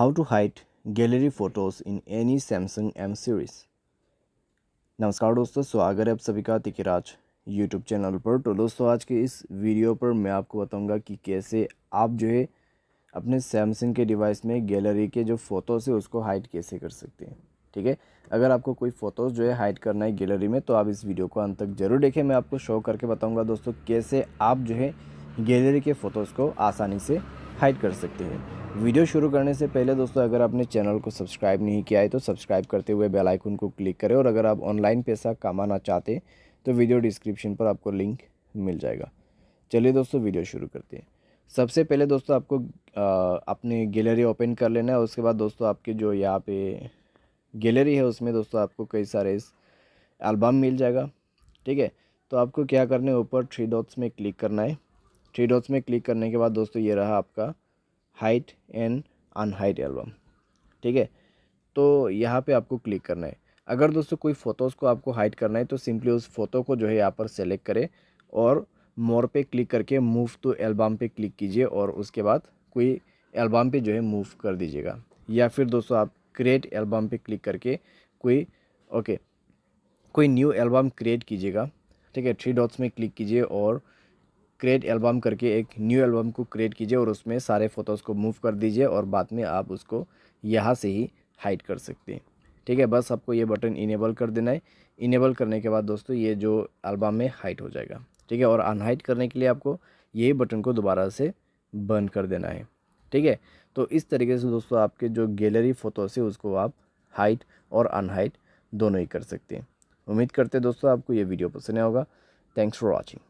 How to hide gallery photos in any Samsung M series. नमस्कार दोस्तों, स्वागत है आप सभी का तिकिराज यूट्यूब चैनल पर। तो दोस्तों, आज के इस वीडियो पर मैं आपको बताऊंगा कि कैसे आप जो है अपने सैमसंग के डिवाइस में गैलरी के जो फ़ोटोज़ है उसको हाइड कैसे कर सकते हैं। ठीक है, अगर आपको कोई फ़ोटोज़ जो है हाइड करना है गैलरी में तो आप इस वीडियो को अंत तक ज़रूर देखें। मैं आपको शो करके बताऊँगा दोस्तों कैसे आप जो है गैलरी के फ़ोटोज़ को आसानी से हाइड कर सकते हैं। वीडियो शुरू करने से पहले दोस्तों, अगर आपने चैनल को सब्सक्राइब नहीं किया है तो सब्सक्राइब करते हुए बेल आइकन को क्लिक करें, और अगर आप ऑनलाइन पैसा कमाना चाहते हैं तो वीडियो डिस्क्रिप्शन पर आपको लिंक मिल जाएगा। चलिए दोस्तों, वीडियो शुरू करते हैं। सबसे पहले दोस्तों आपको अपनी गैलरी ओपन कर लेना है। उसके बाद दोस्तों आपके जो यहाँ पे गैलरी है उसमें दोस्तों आपको कई सारे एल्बम मिल जाएगा। ठीक है, तो आपको क्या करना है, ऊपर थ्री डॉट्स में क्लिक करना है। थ्री डॉट्स में क्लिक करने के बाद दोस्तों ये रहा आपका हाइड एंड अनहाइड एल्बम। ठीक है, तो यहाँ पे आपको क्लिक करना है। अगर दोस्तों कोई फ़ोटोज़ को आपको हाइड करना है तो सिंपली उस फोटो को जो है यहाँ पर सेलेक्ट करें और मोर पे क्लिक करके मूव टू एल्बम पे क्लिक कीजिए, और उसके बाद कोई एल्बम पे जो है मूव कर दीजिएगा। या फिर दोस्तों आप क्रिएट एल्बम पे क्लिक करके कोई न्यू एल्बम क्रिएट कीजिएगा। ठीक है, थ्री डॉट्स में क्लिक कीजिए और क्रिएट एल्बम करके एक न्यू एल्बम को क्रिएट कीजिए और उसमें सारे फ़ोटोज़ को मूव कर दीजिए, और बाद में आप उसको यहाँ से ही हाइड कर सकते हैं। ठीक है, बस आपको ये बटन इनेबल कर देना है। इनेबल करने के बाद दोस्तों ये जो एल्बम में हाइड हो जाएगा। ठीक है, और अनहाइड करने के लिए आपको यही बटन को दोबारा से बंद कर देना है। ठीक है, तो इस तरीके से दोस्तों आपके जो गैलरी फ़ोटोज़ है उसको आप हाइड और अनहाइड दोनों ही कर सकते हैं। उम्मीद करते हैं दोस्तों आपको ये वीडियो पसंद आया होगा। Thanks for watching.